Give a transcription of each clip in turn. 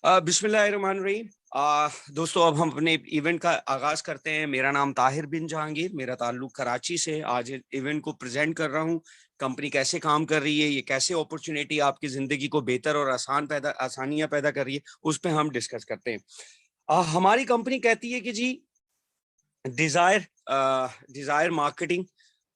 बिस्मिल्लाहिर्रहमानिर्रहीम। दोस्तों, अब हम अपने इवेंट का आगाज करते हैं। मेरा नाम ताहिर बिन जहांगीर, मेरा ताल्लुक कराची से। आज इवेंट को प्रेजेंट कर रहा हूँ। कंपनी कैसे काम कर रही है, ये कैसे अपॉर्चुनिटी आपकी जिंदगी को बेहतर और आसानियां पैदा कर रही है, उस पर हम डिस्कस करते हैं। हमारी कंपनी कहती है कि जी डिजायर डिजायर मार्केटिंग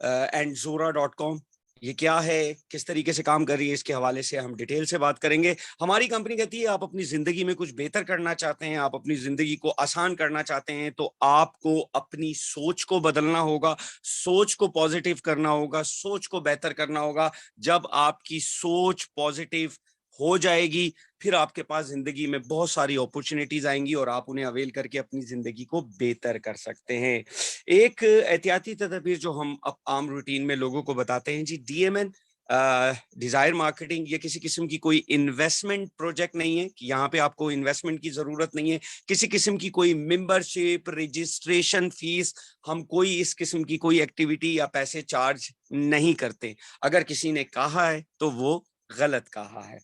एंड जोरा.com, ये क्या है, किस तरीके से काम कर रही है, इसके हवाले से हम डिटेल से बात करेंगे। हमारी कंपनी कहती है आप अपनी जिंदगी में कुछ बेहतर करना चाहते हैं, आप अपनी जिंदगी को आसान करना चाहते हैं, तो आपको अपनी सोच को बदलना होगा, सोच को पॉजिटिव करना होगा, सोच को बेहतर करना होगा। जब आपकी सोच पॉजिटिव हो जाएगी, फिर आपके पास जिंदगी में बहुत सारी अपॉर्चुनिटीज आएंगी और आप उन्हें अवेल करके अपनी जिंदगी को बेहतर कर सकते हैं। एक एहतियाती तदबीर जो हम आम रूटीन में लोगों को बताते हैं जी, डीएमएन डिजायर मार्केटिंग, ये किसी किस्म की कोई इन्वेस्टमेंट प्रोजेक्ट नहीं है कि यहाँ पे आपको इन्वेस्टमेंट की जरूरत नहीं है। किसी किस्म की कोई मेंबरशिप, रजिस्ट्रेशन फीस, हम कोई इस किस्म की कोई एक्टिविटी या पैसे चार्ज नहीं करते। अगर किसी ने कहा है तो वो गलत कहा है।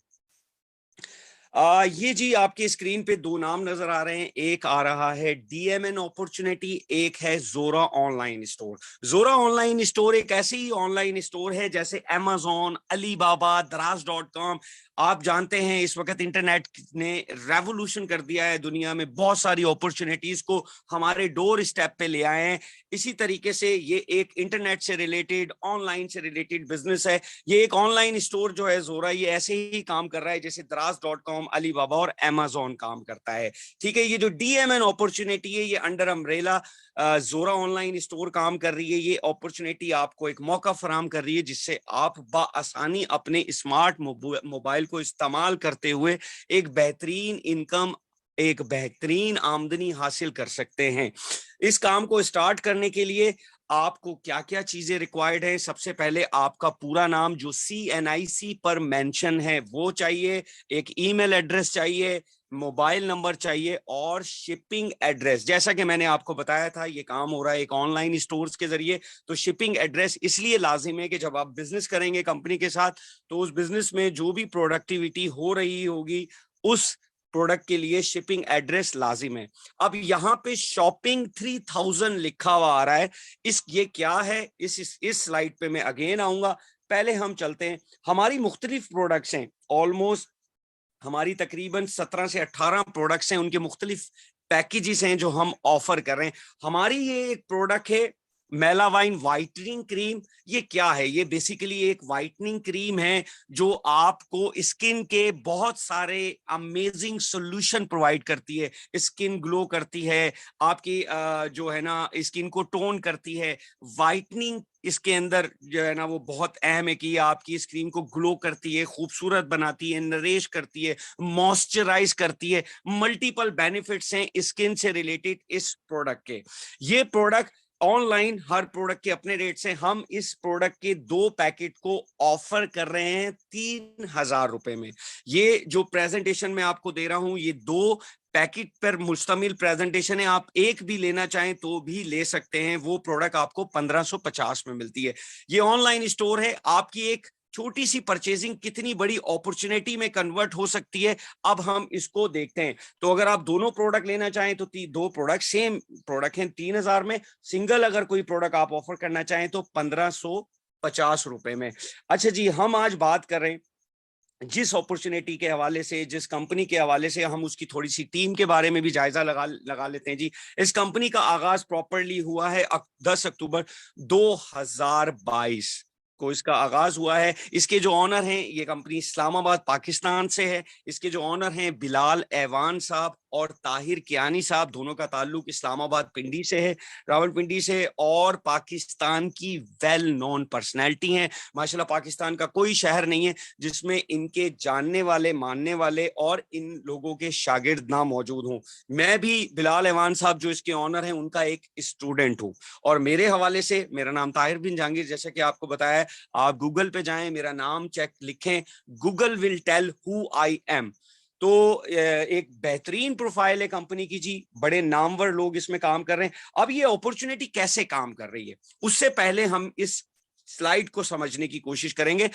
ये जी आपके स्क्रीन पे दो नाम नजर आ रहे हैं। एक आ रहा है डीएमएन अपॉर्चुनिटी, एक है जोरा ऑनलाइन स्टोर। जोरा ऑनलाइन स्टोर एक ऐसे ही ऑनलाइन स्टोर है जैसे अमेजोन, अलीबाबा, दराज.com। आप जानते हैं इस वक्त इंटरनेट ने रेवोल्यूशन कर दिया है, दुनिया में बहुत सारी अपॉर्चुनिटीज को हमारे डोर स्टेप पे ले आए हैं। इसी तरीके से ये एक इंटरनेट से रिलेटेड, ऑनलाइन से रिलेटेड बिजनेस है। ये एक ऑनलाइन स्टोर जो है जोरा, ये ऐसे ही काम कर रहा है जैसे दराज.com, अलीबाबा और अमेजोन काम करता है। ठीक है, ये जो डीएमएन अपॉर्चुनिटी है, ये अंडर अम्ब्रेला जोरा ऑनलाइन स्टोर काम कर रही है। ये अपॉर्चुनिटी आपको एक मौका फराहम कर रही है जिससे आप बाआसानी अपने स्मार्ट मोबाइल को इस्तेमाल करते हुए एक बेहतरीन इनकम, एक बेहतरीन आमदनी हासिल कर सकते हैं। इस काम को स्टार्ट करने के लिए आपको क्या क्या चीजें रिक्वायर्ड है? सबसे पहले आपका पूरा नाम जो CNIC पर मेंशन है वो चाहिए, एक ईमेल एड्रेस चाहिए, मोबाइल नंबर चाहिए और शिपिंग एड्रेस। जैसा कि मैंने आपको बताया था, ये काम हो रहा है एक ऑनलाइन स्टोर्स के जरिए, तो शिपिंग एड्रेस इसलिए लाजिम है कि जब आप बिजनेस करेंगे कंपनी के साथ, तो उस बिजनेस में जो भी प्रोडक्टिविटी हो रही होगी, उस प्रोडक्ट के लिए शिपिंग एड्रेस लाजिम है। अब यहाँ पे शॉपिंग 3000 लिखा हुआ आ रहा है। ये क्या है, इस स्लाइड पे मैं अगेन आऊंगा। पहले हम चलते हैं, हमारी मुख्तलिफ प्रोडक्ट्स हैं। ऑलमोस्ट हमारी तकरीबन 17 से 18 प्रोडक्ट्स हैं, उनके मुख्तलिफ पैकेजेस हैं जो हम ऑफर कर रहे हैं। हमारी ये एक प्रोडक्ट है मेलावाइन व्हाइटनिंग क्रीम। ये क्या है? ये बेसिकली एक व्हाइटनिंग क्रीम है जो आपको स्किन के बहुत सारे अमेजिंग सॉल्यूशन प्रोवाइड करती है। स्किन ग्लो करती है, आपकी जो है ना स्किन को टोन करती है। व्हाइटनिंग इसके अंदर जो है ना वो बहुत अहम है कि आपकी स्किन को ग्लो करती है, खूबसूरत बनाती है, नरिश करती है, मॉइस्चराइज करती है। मल्टीपल बेनिफिट्स हैं स्किन से रिलेटेड इस प्रोडक्ट के। ये प्रोडक्ट ऑनलाइन हर प्रोडक्ट के अपने रेट्स हैं। हम इस प्रोडक्ट के 2 पैकेट को ऑफर कर रहे हैं 3000 रुपए में। ये जो प्रेजेंटेशन मैं आपको दे रहा हूं, ये 2 पैकेट पर मुश्तमिल प्रेजेंटेशन है। आप एक भी लेना चाहें तो भी ले सकते हैं। वो प्रोडक्ट आपको 1550 में मिलती है। ये ऑनलाइन स्टोर है, आपकी एक छोटी सी परचेजिंग कितनी बड़ी अपॉर्चुनिटी में कन्वर्ट हो सकती है, अब हम इसको देखते हैं। तो अगर आप दोनों प्रोडक्ट लेना चाहें तो 2 प्रोडक्ट सेम प्रोडक्ट हैं 3000 में। सिंगल अगर कोई प्रोडक्ट आप ऑफर करना चाहें तो 1550 रुपए में। अच्छा जी, हम आज बात कर रहे हैं जिस अपॉर्चुनिटी के हवाले से, जिस कंपनी के हवाले से, हम उसकी थोड़ी सी टीम के बारे में भी जायजा लगा लेते हैं जी। इस कंपनी का आगाज प्रॉपरली हुआ है 10 अक्टूबर 2022 को इसका आगाज हुआ है। इसके जो ऑनर हैं, ये कंपनी इस्लामाबाद पाकिस्तान से है। इसके जो ऑनर हैं बिलाल ऐवान साहब और ताहिर कियानी साहब, दोनों का ताल्लुक इस्लामाबाद पिंडी से है, रावलपिंडी से, और पाकिस्तान की वेल नोन पर्सनैलिटी हैं। माशाल्लाह, पाकिस्तान का कोई शहर नहीं है जिसमें इनके जानने वाले, मानने वाले और इन लोगों के शागिर्द ना मौजूद हों। मैं भी बिलाल ऐवान साहब जो इसके ऑनर हैं उनका एक स्टूडेंट हूँ। और मेरे हवाले से, मेरा नाम ताहिर बिन जहांगीर, जैसे कि आपको बताया, आप गूगल पे जाएं, मेरा नाम चेक लिखें, Google will tell who I am. तो एक बेहतरीन प्रोफाइल है कंपनी की जी, बड़े नामवर लोग इसमें काम कर रहे हैं। अब ये अपॉर्चुनिटी कैसे काम कर रही है, उससे पहले हम इस स्लाइड को समझने की कोशिश करेंगे।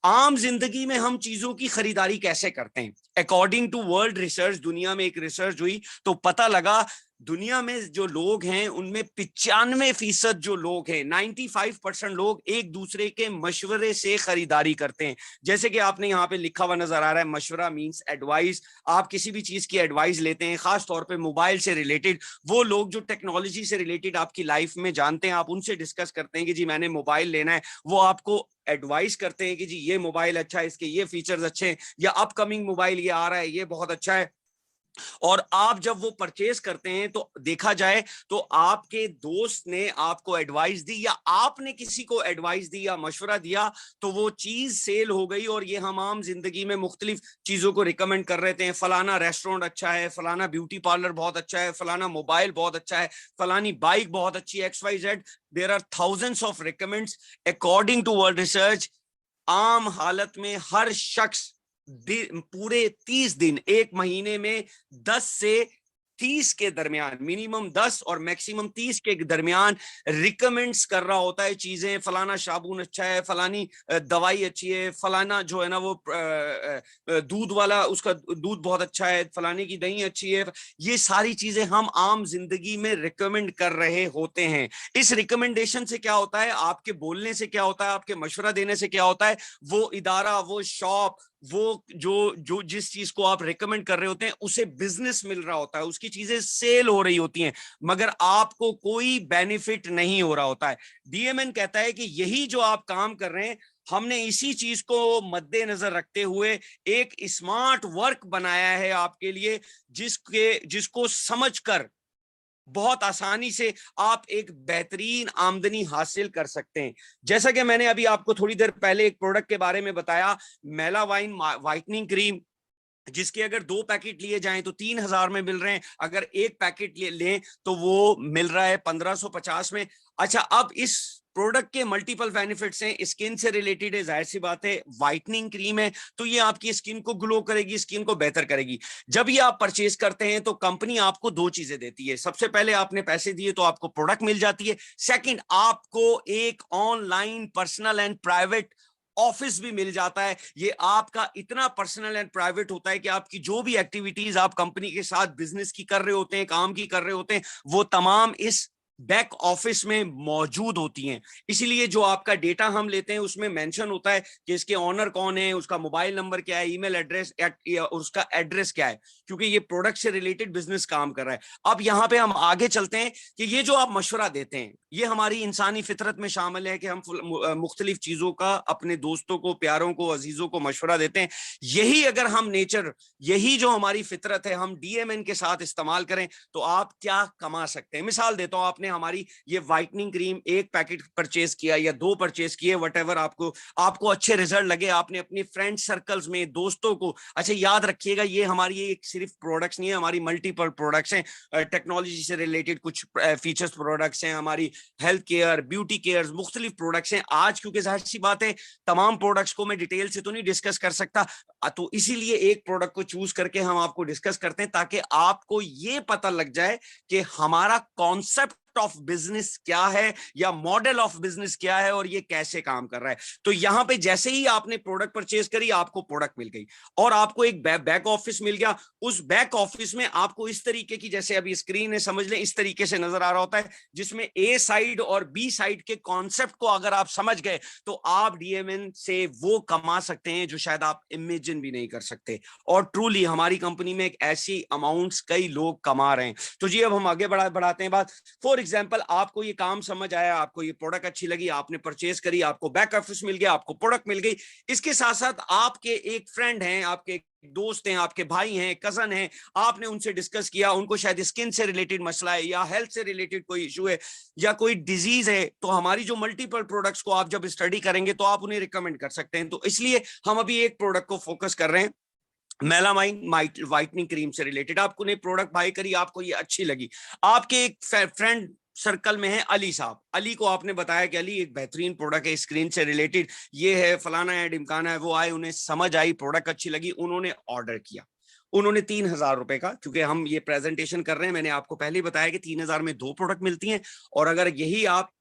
आम जिंदगी में हम चीजों की खरीदारी कैसे करते हैं। अकॉर्डिंग टू वर्ल्ड रिसर्च, दुनिया में एक रिसर्च हुई तो पता लगा दुनिया में जो लोग हैं उनमें 95% जो लोग हैं, 95% लोग एक दूसरे के मशवरे से खरीदारी करते हैं। जैसे कि आपने यहाँ पे लिखा हुआ नजर आ रहा है, मशवरा मींस एडवाइस। आप किसी भी चीज की एडवाइस लेते हैं, खास तौर पे मोबाइल से रिलेटेड। वो लोग जो टेक्नोलॉजी से रिलेटेड आपकी लाइफ में जानते हैं, आप उनसे डिस्कस करते हैं कि जी मैंने मोबाइल लेना है, वो आपको एडवाइस करते हैं कि जी ये मोबाइल अच्छा है, इसके ये फीचर्स अच्छे हैं, या अपकमिंग मोबाइल ये आ रहा है, ये बहुत अच्छा है। और आप जब वो परचेज करते हैं तो देखा जाए तो आपके दोस्त ने आपको एडवाइस दी या आपने किसी को एडवाइस दी या मशवरा दिया, तो वो चीज सेल हो गई। और ये हम आम जिंदगी में मुख्तलिफ चीजों को रिकमेंड कर रहे थे, फलाना रेस्टोरेंट अच्छा है, फलाना ब्यूटी पार्लर बहुत अच्छा है, फलाना मोबाइल बहुत अच्छा है, फलानी बाइक बहुत अच्छी है, XYZ। There are thousands of recommends according to world research. आम हालत में हर शख्स पूरे 30 दिन, एक महीने में 10 से 30 के दरमियान, मिनिमम 10 और मैक्सिमम 30 के दरमियान रिकमेंड्स कर रहा होता है चीजें। फलाना साबुन अच्छा है, फलानी दवाई अच्छी है, फलाना जो है ना वो दूध वाला, उसका दूध बहुत अच्छा है, फलाने की दही अच्छी है। ये सारी चीजें हम आम जिंदगी में रिकमेंड कर रहे होते हैं। इस रिकमेंडेशन से क्या होता है, आपके बोलने से क्या होता है, आपके मशवरा देने से क्या होता है, वो इदारा, वो शॉप, वो जो जो जिस चीज को आप रिकमेंड कर रहे होते हैं उसे बिजनेस मिल रहा होता है, उसकी चीजें सेल हो रही होती हैं, मगर आपको कोई बेनिफिट नहीं हो रहा होता है। DMN कहता है कि यही जो आप काम कर रहे हैं, हमने इसी चीज को मद्देनजर रखते हुए एक स्मार्ट वर्क बनाया है आपके लिए, जिसको समझकर बहुत आसानी से आप एक बेहतरीन आमदनी हासिल कर सकते हैं। जैसा कि मैंने अभी आपको थोड़ी देर पहले एक प्रोडक्ट के बारे में बताया, मेलावाइन व्हाइटनिंग क्रीम, जिसके अगर 2 पैकेट लिए जाएं तो 3000 में मिल रहे हैं, अगर एक पैकेट लें तो वो मिल रहा है 1550 में। अच्छा, अब इस प्रोडक्ट के मल्टीपल बेनिफिट्स हैं, स्किन से रिलेटेड है, जाहिर सी बात है, व्हाइटनिंग क्रीम है तो ये आपकी स्किन को ग्लो करेगी, स्किन को बेहतर करेगी। जब ये आप परचेज करते हैं तो कंपनी आपको 2 चीजें देती है। सबसे पहले आपने पैसे दिए तो आपको प्रोडक्ट मिल जाती है, सेकंड आपको एक online personal and private office भी मिल जाता है। ये आपका इतना पर्सनल एंड प्राइवेट होता है कि आपकी जो भी एक्टिविटीज आप कंपनी के साथ बिजनेस की कर रहे होते हैं, काम की कर रहे होते हैं, वो तमाम इस बैक ऑफिस में मौजूद होती हैं। इसीलिए जो आपका डेटा हम लेते हैं उसमें मेंशन होता है कि इसके ऑनर कौन है, उसका मोबाइल नंबर क्या है, ईमेल एड्रेस और उसका एड्रेस क्या है, क्योंकि ये प्रोडक्ट से रिलेटेड बिजनेस काम कर रहा है। अब यहाँ पे हम आगे चलते हैं कि ये जो आप मशवरा देते हैं, ये हमारी इंसानी फितरत में शामिल है कि हम मुख्तलिफ चीजों का अपने दोस्तों को, प्यारों को, अजीजों को मशवरा देते हैं। यही अगर हम नेचर, यही जो हमारी फितरत है, हम DMN के साथ इस्तेमाल करें तो आप क्या कमा सकते हैं। मिसाल देता हूं, आपने हमारी ये व्हाइटनिंग क्रीम एक पैकेट परचेज किया या 2 परचेज किए, वटएवर, आपको अच्छे रिजल्ट लगे, आपने अपने फ्रेंड सर्कल्स में, दोस्तों को, अच्छा याद रखिएगा ये हमारी एक सिर्फ प्रोडक्ट्स नहीं है, हमारी मल्टीपल प्रोडक्ट्स हैं। टेक्नोलॉजी से रिलेटेड कुछ फीचर्स प्रोडक्ट्स हैं, हमारी हेल्थ केयर, ब्यूटी केयर, मुख्तलिफ प्रोडक्ट्स हैं। आज क्योंकि जाहिर सी बात है तमाम प्रोडक्ट्स को मैं डिटेल से तो नहीं डिस्कस कर सकता, तो इसीलिए एक प्रोडक्ट को चूज करके हम आपको डिस्कस करते हैं ताकि आपको ये पता लग जाए कि हमारा कॉन्सेप्ट ऑफ बिजनेस क्या है या मॉडल ऑफ बिजनेस क्या है और ये कैसे काम कर रहा है। तो यहां पे जैसे ही आपने प्रोडक्ट परचेज करी, आपको प्रोडक्ट मिल गई और आपको एक बैक ऑफिस मिल गया। उस बैक ऑफिस में आपको इस तरीके की, जैसे अभी स्क्रीन है, समझ लें इस तरीके से नजर आ रहा होता है, जिसमें A साइड और B साइड के कॉन्सेप्ट को अगर आप समझ गए तो आप DMN से वो कमा सकते हैं जो शायद आप इमेजिन भी नहीं कर सकते। और ट्रूली हमारी कंपनी में एक ऐसी अमाउंट्स कई लोग कमा रहे हैं। तो जी अब हम आगे बढ़ाते हैं बात। फॉर एग्जाम्पल, आपको ये काम समझ आया, आपको ये प्रोडक्ट अच्छी लगी, आपने परचेज करी, आपको बैक ऑफिस मिल गया, आपको प्रोडक्ट मिल गई। इसके साथ साथ आपके एक फ्रेंड हैं, आपके दोस्त हैं, आपके भाई हैं, कजन हैं, आपने उनसे डिस्कस किया, उनको शायद स्किन से रिलेटेड मसला है या हेल्थ से रिलेटेड कोई इशू है या कोई डिजीज है, तो हमारी जो मल्टीपल प्रोडक्ट्स को आप जब स्टडी करेंगे तो आप उन्हें रिकमेंड कर सकते हैं। तो इसलिए हम अभी एक प्रोडक्ट को फोकस कर रहे हैं, मेलामाइन व्हाइटनिंग क्रीम से रिलेटेड। आपको ने प्रोडक्ट बाय करी, आपको ये अच्छी लगी, आपके एक फ्रेंड सर्कल में है अली साहब, अली को आपने बताया कि अली एक बेहतरीन प्रोडक्ट है स्क्रीन से रिलेटेड, ये है, फलाना है, ढिमकाना है, वो आए, उन्हें समझ आई, प्रोडक्ट अच्छी लगी, उन्होंने ऑर्डर किया, उन्होंने 3000 रुपए का, क्योंकि हम ये प्रेजेंटेशन कर रहे हैं, मैंने आपको पहले ही बताया कि 3000 में 2 प्रोडक्ट मिलती हैं। और अगर यही आप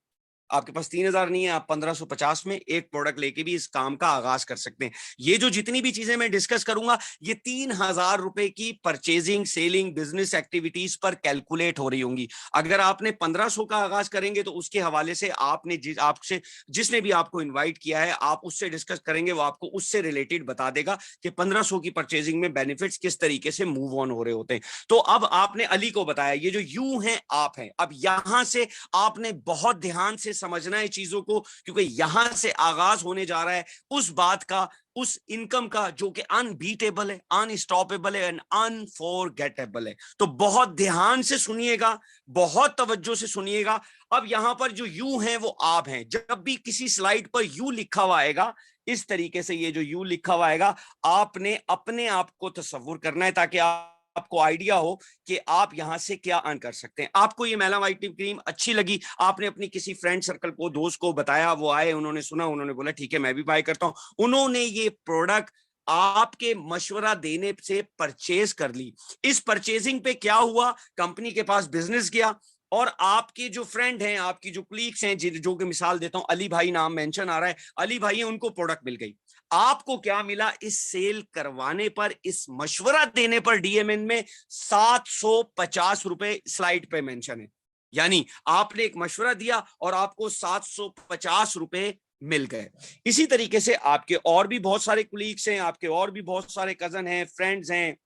आपके पास 3,000 नहीं है, आप 1,550 में एक प्रोडक्ट लेके भी इस काम का आगाज कर सकते हैं। ये जो जितनी भी चीजें मैं डिस्कस करूंगा, ये 3,000 रुपए की परचेजिंग, सेलिंग, बिजनेस एक्टिविटीज पर कैलकुलेट हो रही होंगी। अगर आपने 1,500 का आगाज करेंगे तो उसके हवाले से आपने आपसे जिसने भी आपको इन्वाइट किया है, आप उससे डिस्कस करेंगे, वो आपको उससे रिलेटेड बता देगा कि 1,500 की परचेजिंग में बेनिफिट्स किस तरीके से मूव ऑन हो रहे होते हैं। तो अब आपने अली को बताया, ये जो यू है आप हैं, अब यहां से आपने बहुत ध्यान से समझना है चीजों को, क्योंकि यहां से आगाज होने जा रहा है उस बात का, उस इनकम का जो कि अनबीटेबल है, अनस्टॉपेबल है एंड अनफॉरगेटेबल है। तो बहुत ध्यान से सुनिएगा, बहुत तवज्जो से सुनिएगा। अब यहां पर जो यू है वो आप हैं। जब भी किसी स्लाइड पर यू लिखा हुआ आएगा, इस तरीके से ये जो यू लिखा हुआ आएगा, आपने अपने आप को तसव्वुर करना है ताकि आपको आइडिया हो कि आप यहां से क्या अर्न कर सकते हैं। आपको ये मैला वाइट क्रीम अच्छी लगी, आपने अपनी किसी फ्रेंड सर्कल को, दोस्त को बताया, वो आए, उन्होंने सुना, उन्होंने बोला ठीक है मैं भी बाय करता हूं, उन्होंने ये प्रोडक्ट आपके मशवरा देने से परचेज कर ली। इस परचेजिंग पे क्या हुआ, कंपनी के पास बिजनेस गया और आपके जो फ्रेंड हैं, आपकी जो क्लीग्स हैं, जो कि मिसाल देता हूं, अली भाई नाम मेंशन आ रहा है, अली भाई है, उनको प्रोडक्ट मिल गई। आपको क्या मिला, इस सेल करवाने पर, इस मशवरा देने पर डीएमएन में 750 रुपए स्लाइड पे मेंशन है। यानी आपने एक मशवरा दिया और आपको 750 रुपए मिल गए। इसी तरीके से आपके और भी बहुत सारे कुलीग्स हैं, आपके और भी बहुत सारे कजन हैं, फ्रेंड्स हैं।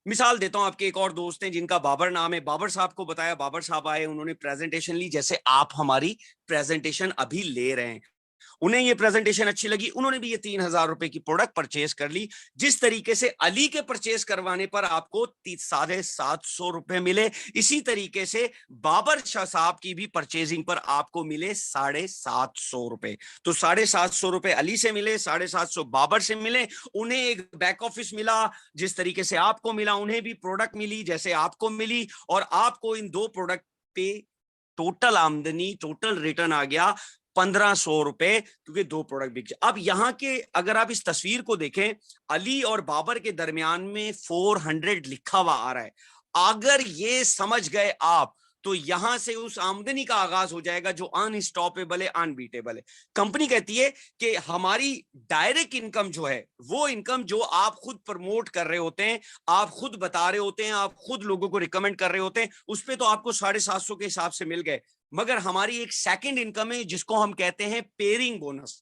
मिसाल देता हूं, आपके एक और दोस्त हैं जिनका बाबर नाम है, बाबर साहब को बताया, बाबर साहब आए, उन्होंने प्रेजेंटेशन ली, जैसे आप हमारी प्रेजेंटेशन अभी ले रहे हैं। उन्हें ये प्रेजेंटेशन अच्छी लगी, उन्होंने भी ये 3,000 रुपए की प्रोडक्ट परचेज कर ली। जिस तरीके से अली के परचेज करवाने पर आपको 750 रुपए मिले, इसी तरीके से बाबर शाह साहब की भी परचेजिंग पर आपको मिले 750 रुपए। तो 750 रुपए अली से मिले, 750 बाबर से मिले, उन्हें एक बैक ऑफिस मिला, जिस तरीके से आपको मिला, उन्हें भी प्रोडक्ट मिली जैसे आपको मिली, और आपको इन दो प्रोडक्ट पे टोटल आमदनी, टोटल रिटर्न आ गया 1,500 रुपए, क्योंकि दो प्रोडक्ट बिक। अब यहां के अगर आप इस तस्वीर को देखें, अली और बाबर के दरमियान में 400 लिखा हुआ आ रहा है। अगर ये समझ गए आप, तो यहां से उस आमदनी का आगाज हो जाएगा जो अनस्टॉपेबल है, अनबीटेबल है। कंपनी कहती है कि हमारी डायरेक्ट इनकम जो है, वो इनकम जो आप खुद प्रमोट कर रहे होते हैं, आप खुद बता रहे होते हैं, आप खुद लोगों को रिकमेंड कर रहे होते हैं, उस पर तो आपको 750 के हिसाब से मिल गए। मगर हमारी एक सेकंड इनकम है जिसको हम कहते हैं पेयरिंग बोनस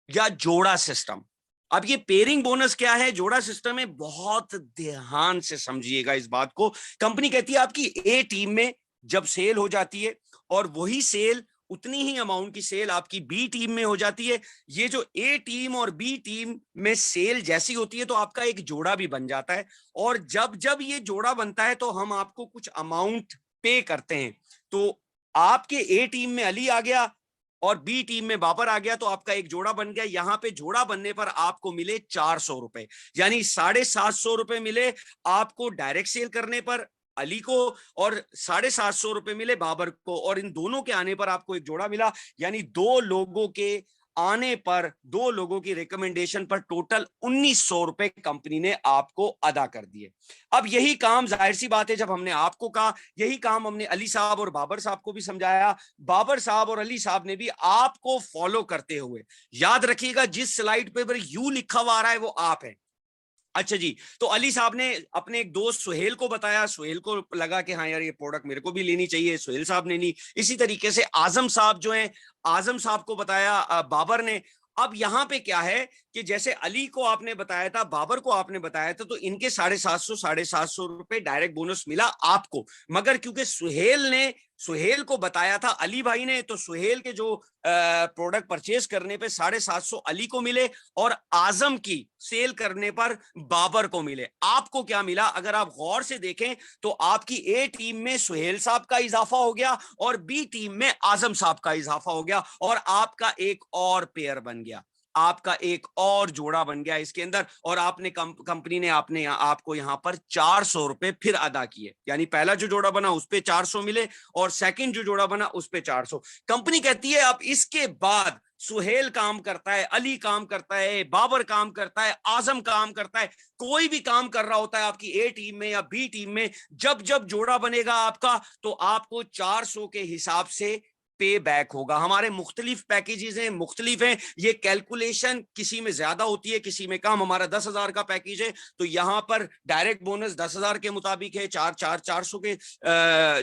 या जोड़ा सिस्टम। अब ये पेयरिंग बोनस क्या है, जोड़ा सिस्टम है, बहुत ध्यान से समझिएगा इस बात को। कंपनी कहती है आपकी ए टीम में जब सेल हो जाती है और वही सेल, उतनी ही अमाउंट की सेल आपकी बी टीम में हो जाती है। ये जो ए टीम और बी टीम में सेल जैसी होती है तो आपका एक जोड़ा भी बन जाता है, और जब जब ये जोड़ा बनता है तो हम आपको कुछ अमाउंट पे करते हैं। तो आपके ए टीम में अली आ गया और बी टीम में बाबर आ गया, तो आपका एक जोड़ा बन गया। यहां पे जोड़ा बनने पर आपको मिले 400 रुपए, यानी 750 रुपए मिले आपको डायरेक्ट सेल करने पर अली को, और 750 रुपए मिले बाबर को, और इन दोनों के आने पर आपको एक जोड़ा मिला। यानी दो लोगों के आने पर, दो लोगों की रिकमेंडेशन पर टोटल 1,900 रुपए कंपनी ने आपको अदा कर दिए। अब यही काम, जाहिर सी बात है, जब हमने आपको कहा, यही काम हमने अली साहब और बाबर साहब को भी समझाया। बाबर साहब और अली साहब ने भी आपको फॉलो करते हुए, याद रखिएगा जिस स्लाइड पे यू लिखा हुआ आ रहा है वो आप है। अच्छा जी, तो अली साहब ने अपने एक दोस्त सुहेल को बताया, सुहेल को लगा कि हाँ यार ये प्रोडक्ट मेरे को भी लेनी चाहिए, सुहेल साहब ने ली। इसी तरीके से आजम साहब जो हैं, आजम साहब को बताया बाबर ने। अब यहां पे क्या है कि जैसे अली को आपने बताया था, बाबर को आपने बताया था, तो इनके 750 रुपए डायरेक्ट बोनस मिला आपको। मगर क्योंकि सुहेल को बताया था अली भाई ने, तो सुहेल के जो प्रोडक्ट परचेज करने पे 750 अली को मिले, और आजम की सेल करने पर बाबर को मिले। आपको क्या मिला, अगर आप गौर से देखें तो आपकी ए टीम में सुहेल साहब का इजाफा हो गया और बी टीम में आजम साहब का इजाफा हो गया, और आपका एक और पेयर बन गया, आपका एक और जोड़ा बन गया इसके अंदर। और आपने कंपनी ने आपको यहां पर 400 रुपए फिर अदा किए। यानी पहला जो जोड़ा बना उस पे 400 मिले, और सेकंड जो जोड़ा बना उस पे 400। कंपनी कहती है अब इसके बाद सुहेल काम करता है, अली काम करता है, बाबर काम करता है, आजम काम करता है, कोई भी काम कर रहा होता है आपकी ए टीम में या बी टीम में, जब जब जोड़ा बनेगा आपका, तो आपको 400 के हिसाब से पे बैक होगा। हमारे मुख्तलिफ पैकेजेस हैं, मुख्तलिफ हैं, ये कैलकुलेशन किसी में ज्यादा होती है, किसी में कम। हमारा 10,000 का पैकेज है तो यहाँ पर डायरेक्ट बोनस 10,000 के मुताबिक है, 400 के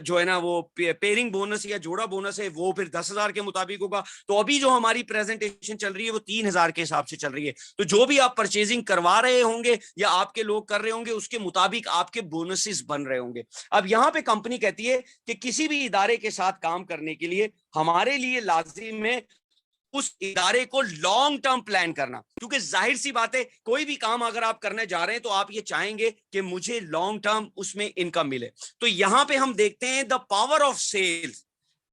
जो है ना वो पेयरिंग बोनस या जोड़ा बोनस है वो फिर 10,000 के मुताबिक होगा। तो अभी जो हमारी प्रेजेंटेशन चल रही है वो 3,000 के हिसाब से चल रही है। तो जो भी आप परचेजिंग करवा रहे होंगे या आपके लोग कर रहे होंगे उसके मुताबिक आपके बोनसेस बन रहे होंगे। अब यहाँ पे कंपनी कहती है कि किसी भी इदारे के साथ काम करने के लिए हमारे लिए लाजिम है उस इदारे को लॉन्ग टर्म प्लान करना, क्योंकि जाहिर सी बात है कोई भी काम अगर आप करने जा रहे हैं तो आप ये चाहेंगे कि मुझे लॉन्ग टर्म उसमें इनकम मिले। तो यहां पे हम देखते हैं द पावर ऑफ सेल्स,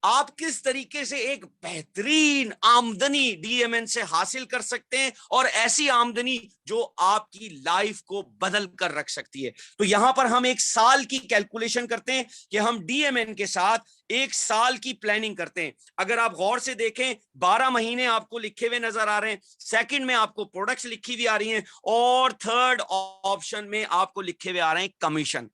आप किस तरीके से एक बेहतरीन आमदनी डीएमएन से हासिल कर सकते हैं और ऐसी आमदनी जो आपकी लाइफ को बदल कर रख सकती है। तो यहां पर हम एक साल की कैलकुलेशन करते हैं कि हम डीएमएन के साथ एक साल की प्लानिंग करते हैं। अगर आप गौर से देखें 12 महीने आपको लिखे हुए नजर आ रहे हैं, सेकंड में आपको प्रोडक्ट्स लिखी हुई आ रही हैं और थर्ड ऑप्शन में आपको लिखे हुए आ रहे हैं कमीशन।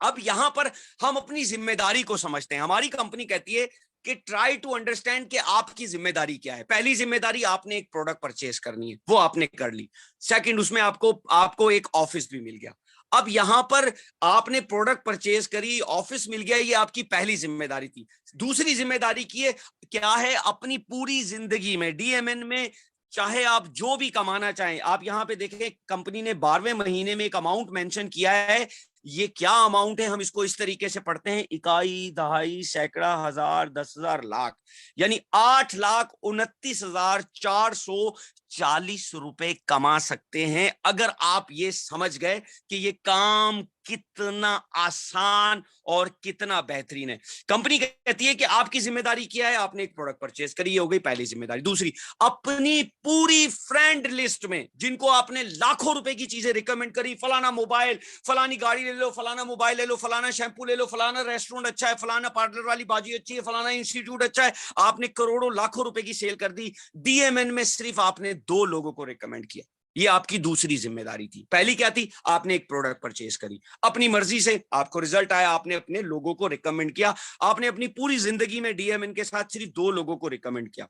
अब यहां पर हम अपनी जिम्मेदारी को समझते हैं। हमारी कंपनी कहती है कि ट्राई टू अंडरस्टैंड कि आपकी जिम्मेदारी क्या है। पहली जिम्मेदारी, आपने एक प्रोडक्ट परचेज करनी है, वो आपने कर ली। सेकंड, उसमें आपको एक ऑफिस भी मिल गया। अब यहां पर आपने प्रोडक्ट परचेज करी, ऑफिस मिल गया, ये आपकी पहली जिम्मेदारी थी। दूसरी जिम्मेदारी की है क्या है, अपनी पूरी जिंदगी में डीएमएन में चाहे आप जो भी कमाना चाहें, आप यहां पे देखें कंपनी ने 12वें महीने में एक अमाउंट मेंशन किया है। ये क्या अमाउंट है, हम इसको इस तरीके से पढ़ते हैं, इकाई, दहाई, सैकड़ा, हजार, 10,000, लाख, यानी 8,29,440 रुपए कमा सकते हैं अगर आप ये समझ गए कि ये काम कितना आसान और कितना बेहतरीन है। कंपनी कहती है कि आपकी जिम्मेदारी क्या है, आपने एक प्रोडक्ट परचेज करी, ये हो गई पहली जिम्मेदारी। दूसरी, अपनी पूरी फ्रेंड लिस्ट में जिनको आपने लाखों रुपए की चीजें रिकमेंड करी, फलाना मोबाइल, फलानी गाड़ी ले लो, फलाना मोबाइल ले लो, फलाना शैम्पू ले लो, फलाना रेस्टोरेंट अच्छा है, फलाना पार्लर वाली बाजी अच्छी है, फलाना इंस्टीट्यूट अच्छा है, आपने करोड़ों लाखों रुपए की सेल कर दी। डीएमएन में सिर्फ आपने 2 लोगों को रिकमेंड किया। ये आपकी दूसरी जिम्मेदारी थी। पहली क्या थी, आपने एक प्रोडक्ट परचेज करी, अपनी मर्जी से आपको रिजल्ट आया, आपने अपने लोगों को रिकमेंड किया। आपने अपनी पूरी जिंदगी में डीएमएन के साथ सिर्फ 2 लोगों को रिकमेंड किया,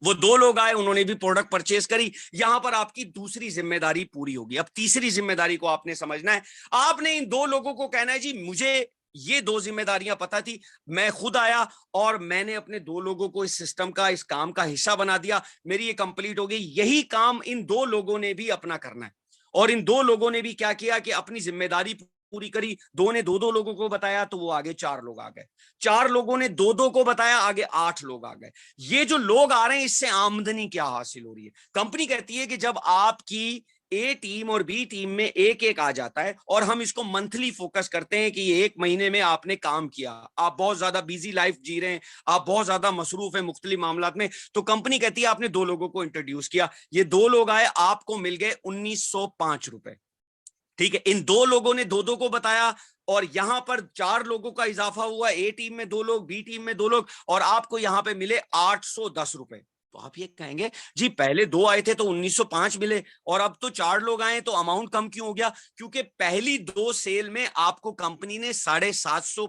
वो 2 लोग आए, उन्होंने भी प्रोडक्ट परचेज करी। यहां पर आपकी दूसरी जिम्मेदारी पूरी होगी। अब तीसरी जिम्मेदारी को आपने समझना है। आपने इन 2 लोगों को कहना है जी मुझे ये 2 जिम्मेदारियां पता थी, मैं खुद आया और मैंने अपने 2 लोगों को इस सिस्टम का, इस काम का हिस्सा बना दिया, मेरी ये कंप्लीट हो गई। यही काम इन 2 लोगों ने भी अपना करना है। और इन 2 लोगों ने भी क्या किया कि अपनी जिम्मेदारी पूरी करी। 2 ने 2-2 लोगों को बताया तो वो आगे 4 लोग आ गए, 4 लोगों ने 2-2 को बताया, आगे 8 लोग आ गए। ये जो लोग आ रहे हैं इससे आमदनी क्या हासिल हो रही है। कंपनी कहती है कि जब आपकी ए टीम और बी टीम में एक एक आ जाता है और हम इसको मंथली फोकस करते हैं कि ये 1 महीने में आपने काम किया, आप बहुत ज्यादा बिजी लाइफ जी रहे हैं, आप बहुत ज्यादा मसरूफ है मुख्तलिफ मामलात में, तो कंपनी कहती है आपने 2 लोगों को इंट्रोड्यूस किया, ये 2 लोग आए, आपको मिल गए 1,905 रुपए। ठीक है, इन 2 लोगों ने 2-2 को बताया और यहां पर 4 लोगों का इजाफा हुआ, ए टीम में 2 लोग, बी टीम में 2 लोग, और आपको यहां पे मिले 810 रुपए। तो आप ये कहेंगे जी पहले 2 आए थे तो 1,905 मिले और अब तो 4 लोग आए तो अमाउंट कम क्यों हो गया? क्योंकि पहली 2 सेल में आपको कंपनी ने 750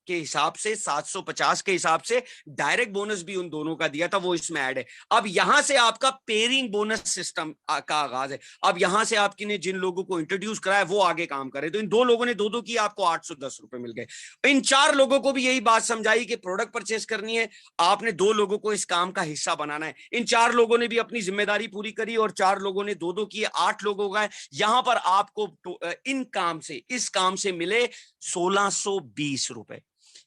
के हिसाब से, 750 के हिसाब से डायरेक्ट बोनस भी उन दोनों का दिया था, वो इसमें ऐड है। अब यहां से आपका पेयरिंग बोनस सिस्टम का आगाज है। अब यहां से आपकी ने जिन लोगों को इंट्रोड्यूस कराया वो आगे काम करे, तो इन 2 लोगों ने 2-2 की, आपको 810 रुपए मिल गए। इन 4 लोगों को भी यही बात समझाई कि प्रोडक्ट परचेस करनी है, आपने 2 लोगों को इस काम का हिस्सा बनाना है। इन 4 लोगों ने भी अपनी जिम्मेदारी पूरी करी और 4 लोगों ने 2-2 किए, 8 लोग हो गए। यहां पर आपको इन काम से, इस काम से मिले 1,620 रुपए।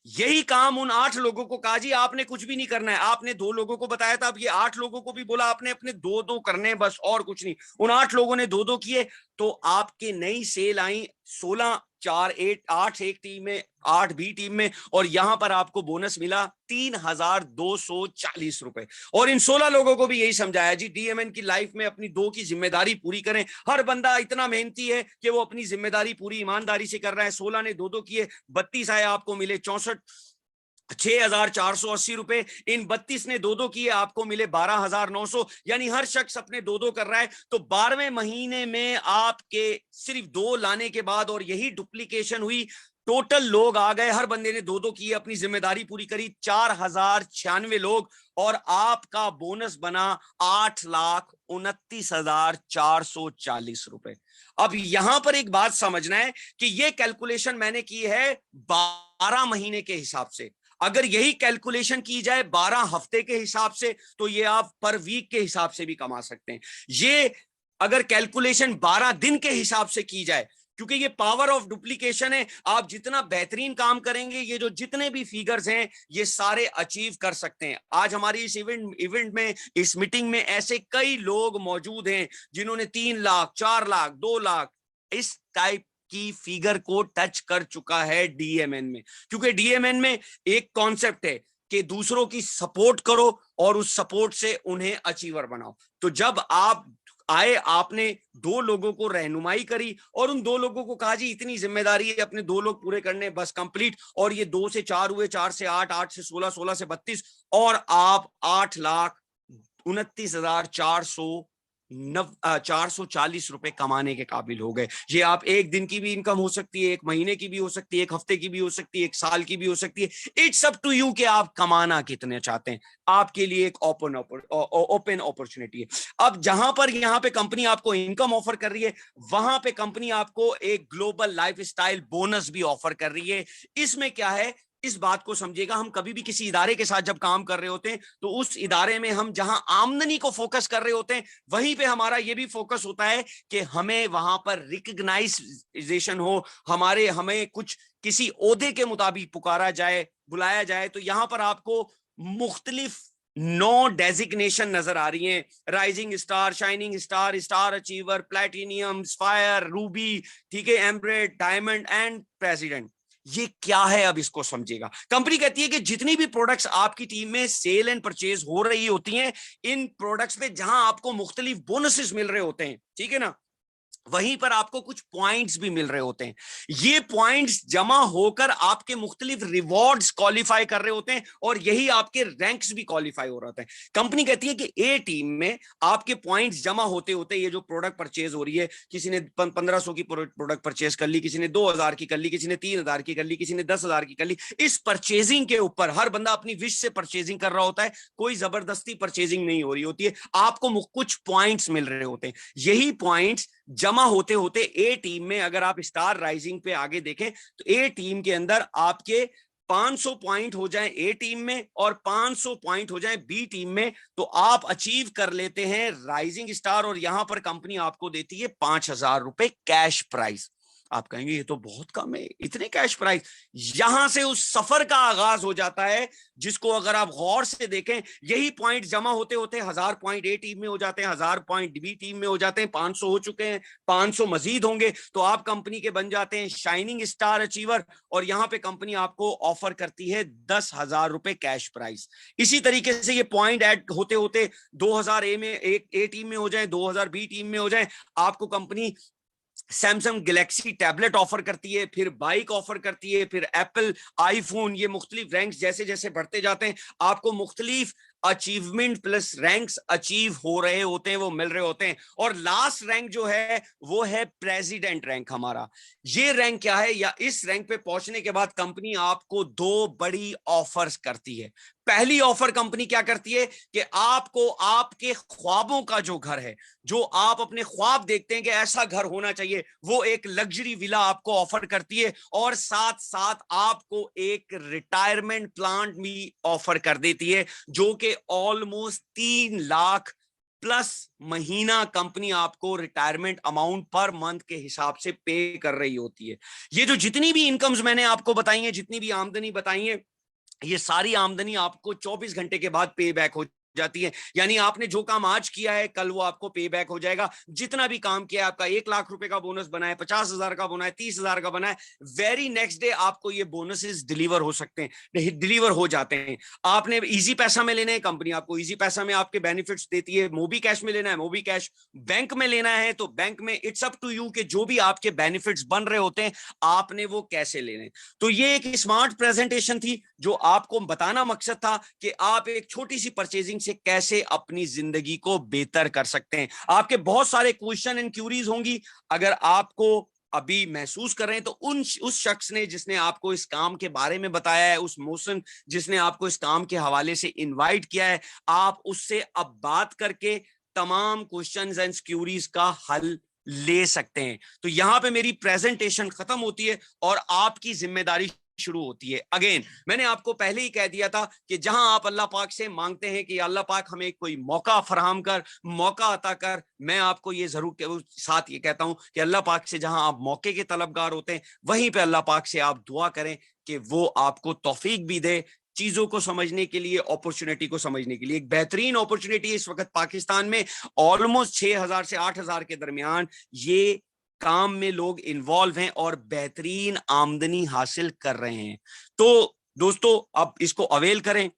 यही काम उन 8 लोगों को कहा जी आपने कुछ भी नहीं करना है, आपने 2 लोगों को बताया था, अब ये 8 लोगों को भी बोला आपने अपने 2-2 करने बस, और कुछ नहीं। उन 8 लोगों ने 2-2 किए तो आपके नई सेल आई 16, 4, 8 एक टीम में, 8 बी टीम में, और यहां पर आपको बोनस मिला 3,240 रुपए। और इन 16 लोगों को भी यही समझाया जी डीएमएन की लाइफ में अपनी 2 की जिम्मेदारी पूरी करें। हर बंदा इतना मेहनती है कि वो अपनी जिम्मेदारी पूरी ईमानदारी से कर रहा है। 16 ने 2-2 किए, 32 आए, आपको मिले 6,480 रुपए। इन 32 ने 2-2 किए, आपको मिले 12,900। यानी हर शख्स अपने 2-2 कर रहा है। तो 12वें महीने में आपके सिर्फ 2 लाने के बाद, और यही डुप्लीकेशन हुई, टोटल लोग आ गए, हर बंदे ने दो दो की, अपनी जिम्मेदारी पूरी करी, 4096 लोग, और आपका बोनस बना 8,29,440 रुपए। अब यहां पर एक बात समझना है कि ये कैलकुलेशन मैंने की है 12 महीने के हिसाब से। अगर यही कैलकुलेशन की जाए 12 हफ्ते के हिसाब से तो ये आप पर वीक के हिसाब से भी कमा सकते हैं। ये अगर कैलकुलेशन 12 दिन के हिसाब से की जाए, क्योंकि ये पावर ऑफ डुप्लीकेशन है, आप जितना बेहतरीन काम करेंगे ये जो जितने भी फिगर्स हैं ये सारे अचीव कर सकते हैं। आज हमारी इस इवेंट में, इस मीटिंग में ऐसे कई लोग मौजूद हैं जिन्होंने 3 लाख, 4 लाख, 2 लाख इस टाइप की फिगर को टच कर चुका है डीएमएन में। क्योंकि डीएमएन में एक कॉन्सेप्ट है कि दूसरों की सपोर्ट करो और उस सपोर्ट से उन्हें अचीवर बनाओ। तो जब आप आए, आपने 2 लोगों को रहनुमाई करी और उन 2 लोगों को कहा जी इतनी जिम्मेदारी है, अपने 2 लोग पूरे करने, बस कंप्लीट, और ये 2 से 4 हुए, 4 से 8, 8 से 16, 16 से 32, और आप 8,29,440 रुपए कमाने के काबिल हो गए। ये आप एक दिन की भी इनकम हो सकती है, एक महीने की भी हो सकती है, एक हफ्ते की भी हो सकती है, एक साल की भी हो सकती है। इट्स अप टू यू कि आप कमाना कितने चाहते हैं। आपके लिए एक ओपन अपॉर्चुनिटी है। अब जहां पर यहां पे कंपनी आपको इनकम ऑफर कर रही है, वहां पे कंपनी आपको एक ग्लोबल लाइफस्टाइल बोनस भी ऑफर कर रही है। इसमें क्या है, इस बात को समझिएगा, हम कभी भी किसी इदारे के साथ जब काम कर रहे होते हैं तो उस इदारे में हम जहां आमदनी को फोकस कर रहे होते हैं वहीं पे हमारा ये भी फोकस होता है कि हमें वहां पर रिकग्नाइजेशन हो, हमें कुछ किसी ओहदे के मुताबिक पुकारा जाए, बुलाया जाए। तो यहां पर आपको मुख्तलिफ 9 डेजिग्नेशन नजर आ रही हैं, rising star, shining star, star achiever, platinum, fire, Ruby, ठीक है, एम्ब्रेड, डायमंड एंड प्रेसिडेंट। ये क्या है, अब इसको समझिएगा। कंपनी कहती है कि जितनी भी प्रोडक्ट्स आपकी टीम में सेल एंड परचेज हो रही होती हैं, इन प्रोडक्ट्स पे जहां आपको मुख्तलिफ बोनसेस मिल रहे होते हैं, ठीक है ना, वहीं पर आपको कुछ पॉइंट्स भी मिल रहे होते हैं। ये पॉइंट्स जमा होकर आपके मुख्तलिफ रिवॉर्ड्स क्वालिफाई कर रहे होते हैं और यही आपके रैंक्स भी क्वालिफाई हो रहे होते हैं। कंपनी कहती है कि ए टीम में आपके पॉइंट्स जमा होते होते, ये जो प्रोडक्ट परचेज हो रही है, किसी ने 1500 की प्रोडक्ट परचेज कर ली, किसी ने 2000 की कर ली, किसी ने 3000 की कर ली, किसी ने 10,000 की कर ली। इस परचेजिंग के ऊपर हर बंदा अपनी विश से परचेजिंग कर रहा होता है, कोई जबरदस्ती परचेजिंग नहीं हो रही होती है। आपको कुछ पॉइंट्स मिल रहे होते हैं। यही पॉइंट्स जमा होते होते ए टीम में, अगर आप स्टार राइजिंग पे आगे देखें तो ए टीम के अंदर आपके 500 पॉइंट हो जाएं ए टीम में और 500 पॉइंट हो जाएं बी टीम में, तो आप अचीव कर लेते हैं राइजिंग स्टार। और यहां पर कंपनी आपको देती है 5,000 रुपए कैश प्राइज। आप कहेंगे ये तो बहुत कम है, इतने कैश प्राइस। यहां से उस सफर का आगाज हो जाता है जिसको अगर आप गौर से देखें, यही पॉइंट जमा होते होते 1000 पॉइंट ए टीम में हो जाते हैं, 1000 पॉइंट बी टीम में हो जाते हैं, 500 हो चुके हैं, 500 मजीद होंगे, तो आप कंपनी के बन जाते हैं शाइनिंग स्टार अचीवर। और यहां पे कंपनी आपको ऑफर करती है 10,000 रुपए कैश प्राइस। इसी तरीके से ये पॉइंट ऐड होते होते 2000 ए में, एक ए टीम में हो जाए, 2000 बी टीम में हो जाए, आपको company Samsung Galaxy tablet offer करती है, फिर बाइक ऑफर करती है, फिर एप्पल आईफोन। ये मुख्तलिफ रैंक्स जैसे जैसे बढ़ते जाते हैं आपको मुख्तलिफ अचीवमेंट प्लस रैंक्स अचीव हो रहे होते हैं, वो मिल रहे होते हैं। और लास्ट रैंक जो है वो है प्रेसिडेंट रैंक हमारा। ये रैंक क्या है, या इस रैंक पे पहुंचने के बाद कंपनी आपको 2 बड़ी ऑफर्स करती है। पहली ऑफर कंपनी क्या करती है कि आपको आपके ख्वाबों का जो घर है, जो आप अपने ख्वाब देखते हैं कि ऐसा घर होना चाहिए, वो एक लग्जरी विला आपको ऑफर करती है। और साथ साथ आपको एक रिटायरमेंट प्लान भी ऑफर कर देती है, जो कि ऑलमोस्ट 3 लाख प्लस महीना कंपनी आपको रिटायरमेंट अमाउंट पर मंथ के हिसाब से पे कर रही होती है। ये जो जितनी भी इनकम्स मैंने आपको बताई है, जितनी भी आमदनी बताई है, ये सारी आमदनी आपको 24 घंटे के बाद पे बैक हो जाती है। यानी आपने जो काम आज किया है कल वो आपको पे बैक हो जाएगा। जितना भी काम किया, आपका 1 लाख रुपए का बोनस बना है, 50,000 का बना है, 30,000 का बना है, वेरी नेक्स्ट डे आपको ये बोनसेस डिलीवर हो सकते हैं, डिलीवर हो जाते हैं। आपने इजी पैसा में लेना है, कंपनी आपको इजी पैसा में आपके बेनिफिट्स देती है। मोबी कैश में लेना है, मोबी कैश। बैंक में लेना है तो बैंक में, इट्स अप टू यू कि जो भी आपके बेनिफिट्स बन रहे होते हैं आपने वो कैसे लेने। तो ये एक स्मार्ट प्रेजेंटेशन थी जो आपको बताना मकसद था कि आप एक छोटी सी परचेजिंग से कैसे अपनी जिंदगी को बेहतर कर सकते हैं। आपके बहुत सारे क्वेश्चन एंड क्यूरीज होंगी। अगर आपको अभी महसूस कर रहे हैं, तो उस शख्स ने जिसने आपको इस काम के बारे में बताया है, उस मोहसिन जिसने आपको इस काम के हवाले से इनवाइट किया है, आप उससे अब बात करके तमाम क्वेश्चंस एंड क्यूरीज का हल ले सकते हैं। तो यहां पे मेरी प्रेजेंटेशन खत्म होती है और आपकी जिम्मेदारी शुरू होती है। अगेन मैंने आपको पहले ही कह दिया था कि जहां आप अल्लाह पाक से मांगते हैं कि अल्लाह पाक हमें कोई मौका फराहम कर, मौका अता कर, मैं आपको ये जरूर साथ ये कहता हूं कि अल्लाह पाक से जहां आप मौके के तलबगार होते हैं, वहीं पे अल्लाह पाक से आप दुआ करें कि वो आपको तौफीक भी दे चीजों को समझने के लिए, अपॉर्चुनिटी को समझने के लिए। एक बेहतरीन अपॉर्चुनिटी इस वक्त पाकिस्तान में ऑलमोस्ट 6,000 से 8,000 के दरमियान ये काम में लोग इन्वॉल्व हैं और बेहतरीन आमदनी हासिल कर रहे हैं। तो दोस्तों अब इसको अवेल करें।